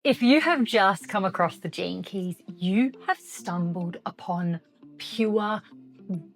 If you have just come across the Gene Keys, you have stumbled upon pure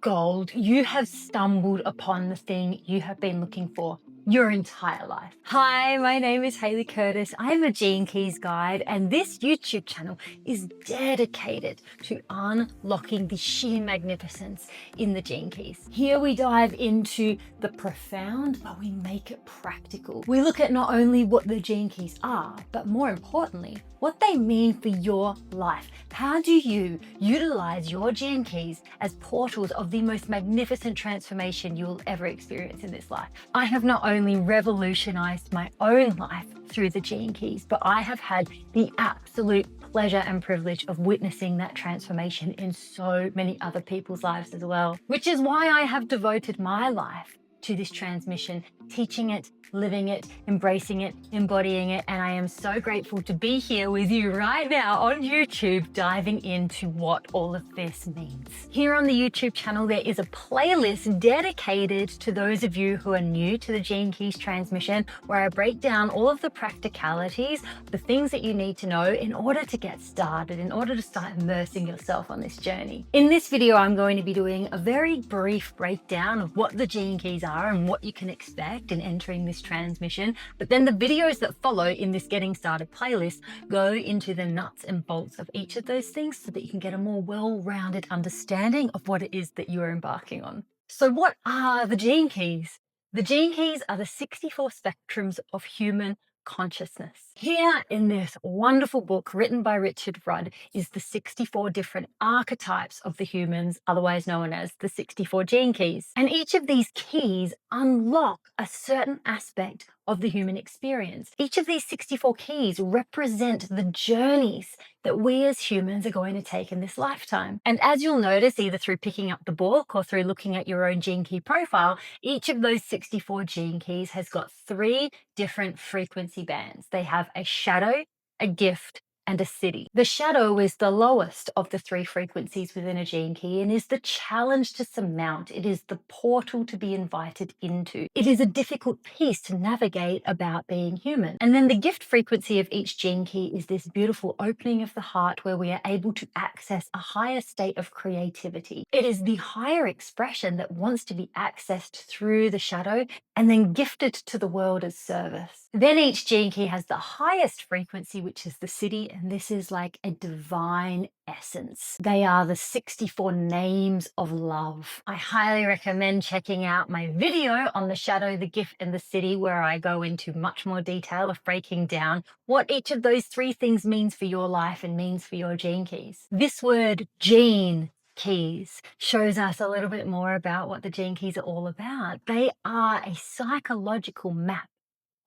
gold. You have stumbled upon the thing you have been looking for your entire life. Hi, my name is Hayley Curtis. I'm a Gene Keys guide, and this YouTube channel is dedicated to unlocking the sheer magnificence in the Gene Keys. Here we dive into the profound, but we make it practical. We look at not only what the Gene Keys are, but more importantly, what they mean for your life. How do you utilize your Gene Keys as portals of the most magnificent transformation you will ever experience in this life? I have not only revolutionized my own life through the Gene Keys, but I have had the absolute pleasure and privilege of witnessing that transformation in so many other people's lives as well, which is why I have devoted my life to this transmission, teaching it, living it, embracing it, embodying it. And I am so grateful to be here with you right now on YouTube, diving into what all of this means. Here on the YouTube channel, there is a playlist dedicated to those of you who are new to the Gene Keys transmission, where I break down all of the practicalities, the things that you need to know in order to get started, in order to start immersing yourself on this journey. In this video, I'm going to be doing a very brief breakdown of what the Gene Keys are and what you can expect in entering this transmission. But then the videos that follow in this Getting Started playlist go into the nuts and bolts of each of those things so that you can get a more well-rounded understanding of what it is that you are embarking on. So what are the Gene Keys? The Gene Keys are the 64 spectrums of human consciousness. Here in this wonderful book written by Richard Rudd is the 64 different archetypes of the humans, otherwise known as the 64 Gene Keys. And each of these keys unlock a certain aspect of the human experience. Each of these 64 keys represent the journeys that we as humans are going to take in this lifetime. And as you'll notice, either through picking up the book or through looking at your own Gene Key profile, each of those 64 Gene Keys has got 3 different frequency bands. They have a shadow, a gift, and a siddhi. The shadow is the lowest of the 3 frequencies within a Gene Key and is the challenge to surmount. It is the portal to be invited into. It is a difficult piece to navigate about being human. And then the gift frequency of each Gene Key is this beautiful opening of the heart where we are able to access a higher state of creativity. It is the higher expression that wants to be accessed through the shadow and then gifted to the world as service. Then each Gene Key has the highest frequency, which is the siddhi, and this is like a divine essence. They are the 64 names of love. I highly recommend checking out my video on the shadow, the gift, and the siddhi, where I go into much more detail of breaking down what each of those 3 things means for your life and means for your Gene Keys. This word Gene Keys shows us a little bit more about what the Gene Keys are all about. They are a psychological map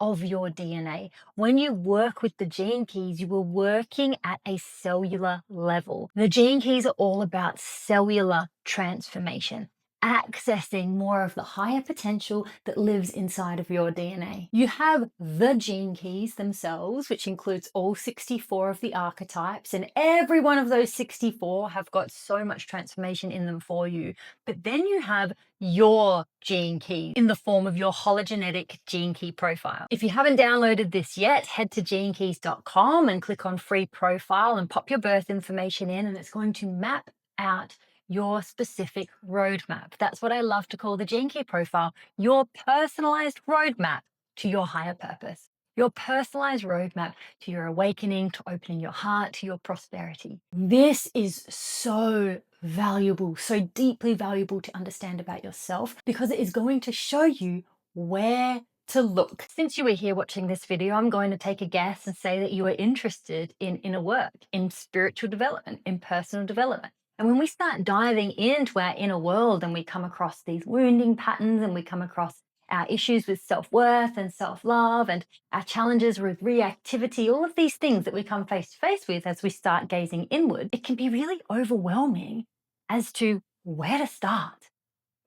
of your DNA. When you work with the Gene Keys, you are working at a cellular level. The Gene Keys are all about cellular transformation, accessing more of the higher potential that lives inside of your DNA. You have the Gene Keys themselves, which includes all 64 of the archetypes, and every one of those 64 have got so much transformation in them for you. But then you have your Gene Key in the form of your hologenetic Gene Key profile. If you haven't downloaded this yet, head to genekeys.com and click on free profile and pop your birth information in, and it's going to map out your specific roadmap. That's what I love to call the Gene Key profile, your personalized roadmap to your higher purpose, your personalized roadmap to your awakening, to opening your heart, to your prosperity. This is so valuable, so deeply valuable to understand about yourself, because it is going to show you where to look. Since you are here watching this video, I'm going to take a guess and say that you are interested in inner work, in spiritual development, in personal development. And when we start diving into our inner world and we come across these wounding patterns and we come across our issues with self-worth and self-love and our challenges with reactivity, all of these things that we come face to face with as we start gazing inward, it can be really overwhelming as to where to start.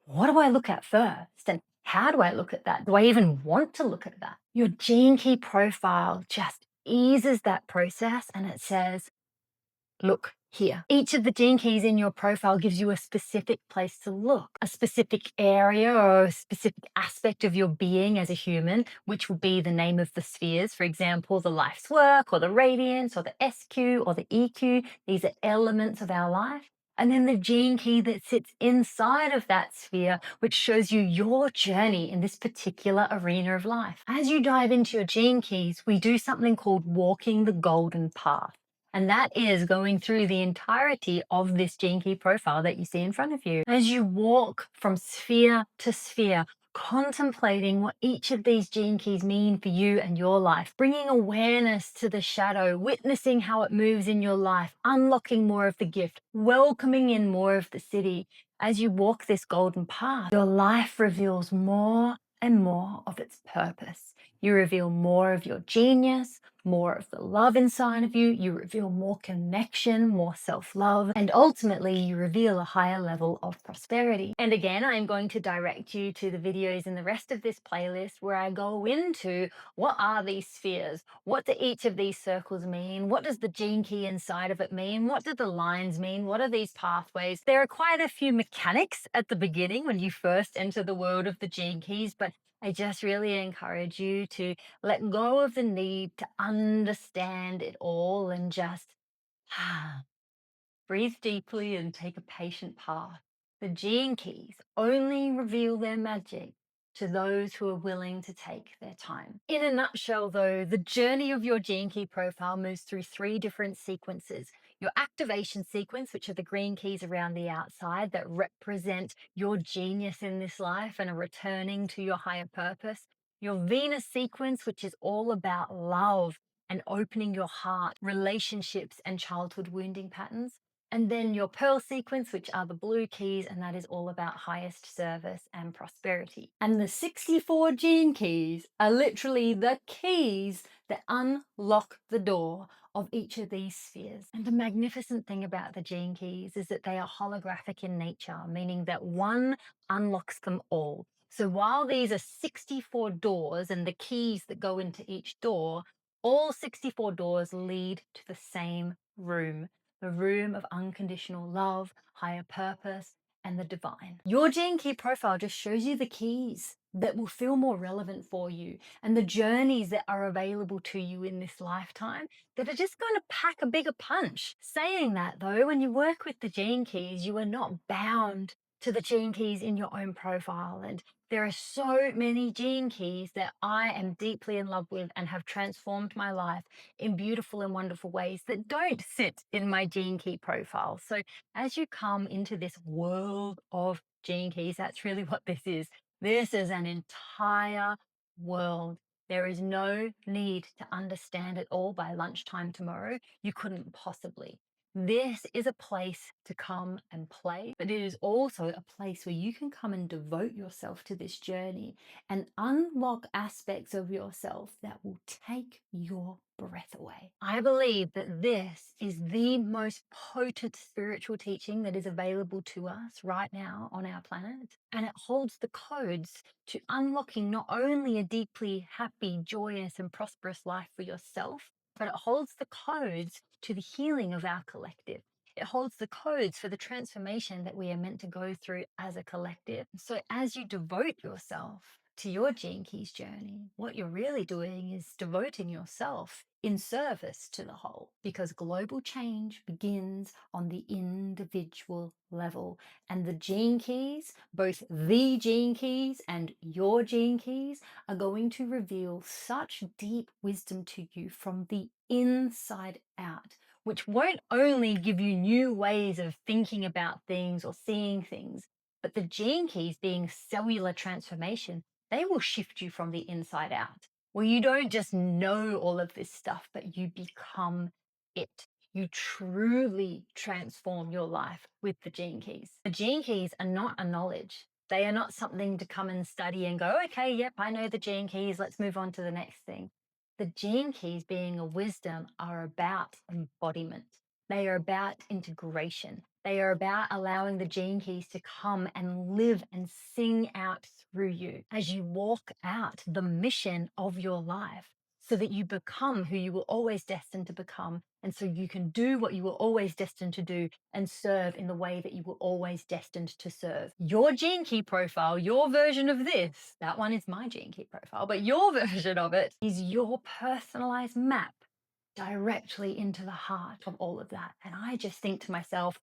What do I look at first? And how do I look at that? Do I even want to look at that? Your Gene Key profile just eases that process and it says, look here. Each of the gene keys in your profile gives you a specific place to look, a specific area or a specific aspect of your being as a human, which will be the name of the spheres. For example, the life's work or the radiance or the SQ or the EQ. These are elements of our life. And then the gene key that sits inside of that sphere, which shows you your journey in this particular arena of life. As you dive into your gene keys, we do something called walking the golden path. And that is going through the entirety of this gene key profile that you see in front of you. As you walk from sphere to sphere, contemplating what each of these gene keys mean for you and your life, bringing awareness to the shadow, witnessing how it moves in your life, unlocking more of the gift, welcoming in more of the siddhi. As you walk this golden path, your life reveals more and more of its purpose. You reveal more of your genius, more of the love inside of you. You reveal more connection, more self-love, and ultimately you reveal a higher level of prosperity. And again, I'm going to direct you to the videos in the rest of this playlist where I go into what are these spheres? What do each of these circles mean? What does the gene key inside of it mean? What do the lines mean? What are these pathways? There are quite a few mechanics at the beginning when you first enter the world of the gene keys, but I just really encourage you to let go of the need to understand it all and just breathe deeply and take a patient path. The gene keys only reveal their magic to those who are willing to take their time. In a nutshell, though, the journey of your gene key profile moves through 3 different sequences. Your activation sequence, which are the green keys around the outside that represent your genius in this life and are returning to your higher purpose. Your Venus sequence, which is all about love and opening your heart, relationships, and childhood wounding patterns. And then your pearl sequence, which are the blue keys, and that is all about highest service and prosperity. And the 64 gene keys are literally the keys that unlock the door of each of these spheres. And the magnificent thing about the gene keys is that they are holographic in nature, meaning that one unlocks them all. So while these are 64 doors and the keys that go into each door, all 64 doors lead to the same room, the room of unconditional love, higher purpose, and the divine. Your gene key profile just shows you the keys that will feel more relevant for you and the journeys that are available to you in this lifetime that are just going to pack a bigger punch. Saying that though, when you work with the gene keys, you are not bound to the gene keys in your own profile. And there are so many gene keys that I am deeply in love with and have transformed my life in beautiful and wonderful ways that don't sit in my gene key profile. So as you come into this world of gene keys, that's really what this is. This is an entire world. There is no need to understand it all by lunchtime tomorrow. You couldn't possibly. This is a place to come and play, but it is also a place where you can come and devote yourself to this journey and unlock aspects of yourself that will take your breath away. I believe that this is the most potent spiritual teaching that is available to us right now on our planet. And it holds the codes to unlocking not only a deeply happy, joyous, and prosperous life for yourself, but it holds the codes to the healing of our collective. It holds the codes for the transformation that we are meant to go through as a collective. So as you devote yourself to your Gene Keys journey, what you're really doing is devoting yourself in service to the whole, because global change begins on the individual level. And the Gene Keys, both the Gene Keys and your Gene Keys, are going to reveal such deep wisdom to you from the inside out, which won't only give you new ways of thinking about things or seeing things, but the Gene Keys being cellular transformation, they will shift you from the inside out, where you don't just know all of this stuff, but you become it. You truly transform your life with the Gene Keys. The Gene Keys are not a knowledge. They are not something to come and study and go, okay, yep, I know the Gene Keys, let's move on to the next thing. The Gene Keys being a wisdom are about embodiment. They are about integration. They are about allowing the Gene Keys to come and live and sing out through you as you walk out the mission of your life. so that you become who you were always destined to become. And so you can do what you were always destined to do and serve in the way that you were always destined to serve. Your gene key profile, your version of this, that one is my gene key profile, but your version of it is your personalized map directly into the heart of all of that. And I just think to myself,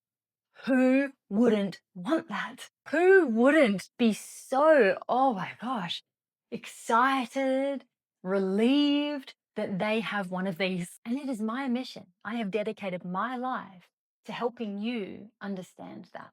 who wouldn't want that? Who wouldn't be so, oh my gosh, excited, relieved that they have one of these? And it is my mission. I have dedicated my life to helping you understand that,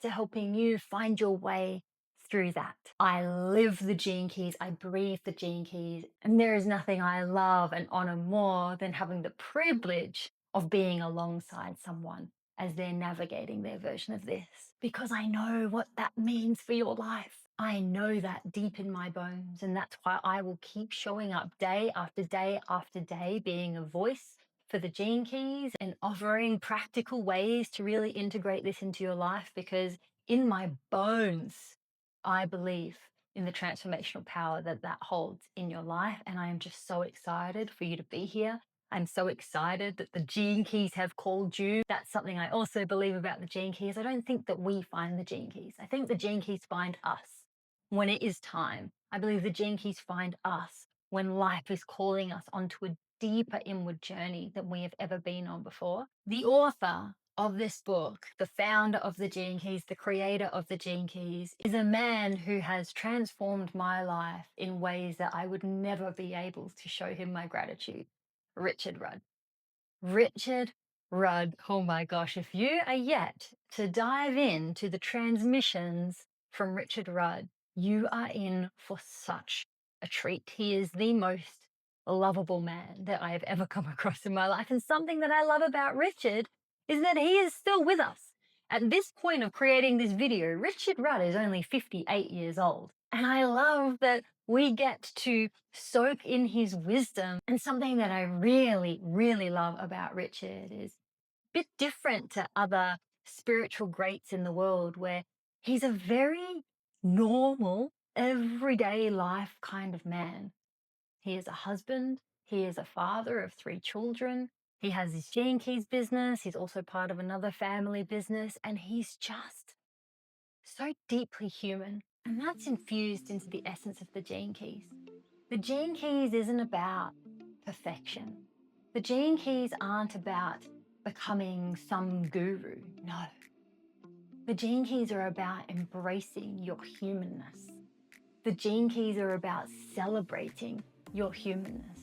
to helping you find your way through that. I live the gene keys, I breathe the gene keys, and there is nothing I love and honor more than having the privilege of being alongside someone as they're navigating their version of this, because I know what that means for your life. I know that deep in my bones, and that's why I will keep showing up day after day after day, being a voice for the gene keys and offering practical ways to really integrate this into your life, because in my bones, I believe in the transformational power that that holds in your life. And I am just so excited for you to be here. I'm so excited that the gene keys have called you. That's something I also believe about the gene keys. I don't think that we find the gene keys. I think the gene keys find us when it is time. I believe the gene keys find us when life is calling us onto a deeper inward journey than we have ever been on before. The author of this book, the founder of the Gene Keys, the creator of the Gene Keys, is a man who has transformed my life in ways that I would never be able to show him my gratitude. Richard Rudd. Richard Rudd. Oh my gosh, if you are yet to dive into the transmissions from Richard Rudd, you are in for such a treat. He is the most lovable man that I have ever come across in my life. And something that I love about Richard is that he is still with us. At this point of creating this video, Richard Rudd is only 58 years old. And I love that we get to soak in his wisdom. And something that I really, really love about Richard is a bit different to other spiritual greats in the world, where he's a very normal, everyday life kind of man. He is a husband. He is a father of 3 children. He has his Gene Keys business. He's also part of another family business. And he's just so deeply human. And that's infused into the essence of the Gene Keys. The Gene Keys isn't about perfection. The Gene Keys aren't about becoming some guru. No. The Gene Keys are about embracing your humanness. The Gene Keys are about celebrating your humanness.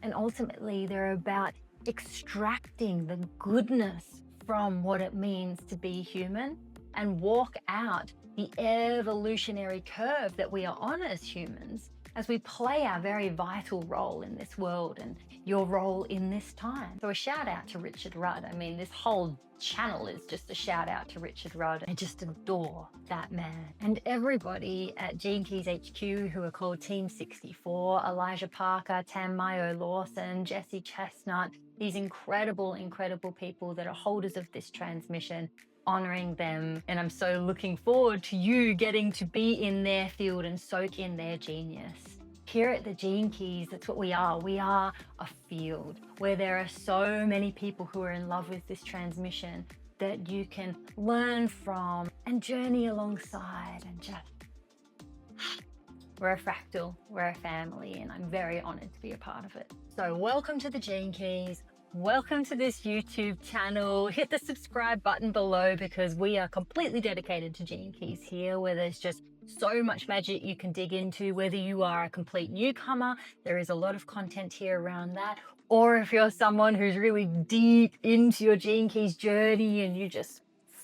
And ultimately, they're about extracting the goodness from what it means to be human and walk out the evolutionary curve that we are on as humans as we play our very vital role in this world and your role in this time. So a shout out to Richard Rudd. I mean, this whole channel is just a shout out to Richard Rudd. I just adore that man. And everybody at Gene Keys HQ who are called Team 64, Elijah Parker, Tam Mayo Lawson, Jesse Chestnut, these incredible, incredible people that are holders of this transmission, honoring them. And I'm so looking forward to you getting to be in their field and soak in their genius. Here at the Gene Keys, that's what we are. We are a field where there are so many people who are in love with this transmission that you can learn from and journey alongside, and just, we're a fractal, we're a family, and I'm very honored to be a part of it. So welcome to the Gene Keys. Welcome to this YouTube channel. Hit the subscribe button below, because we are completely dedicated to Gene Keys here, where there's just so much magic you can dig into. Whether you are a complete newcomer, there is a lot of content here around that. Or if you're someone who's really deep into your Gene Keys journey and you just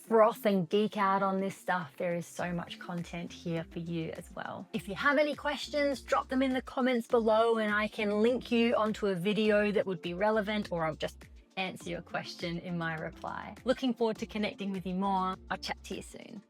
froth and geek out on this stuff, there is so much content here for you as well. If you have any questions, drop them in the comments below and I can link you onto a video that would be relevant, or I'll just answer your question in my reply. Looking forward to connecting with you more. I'll chat to you soon.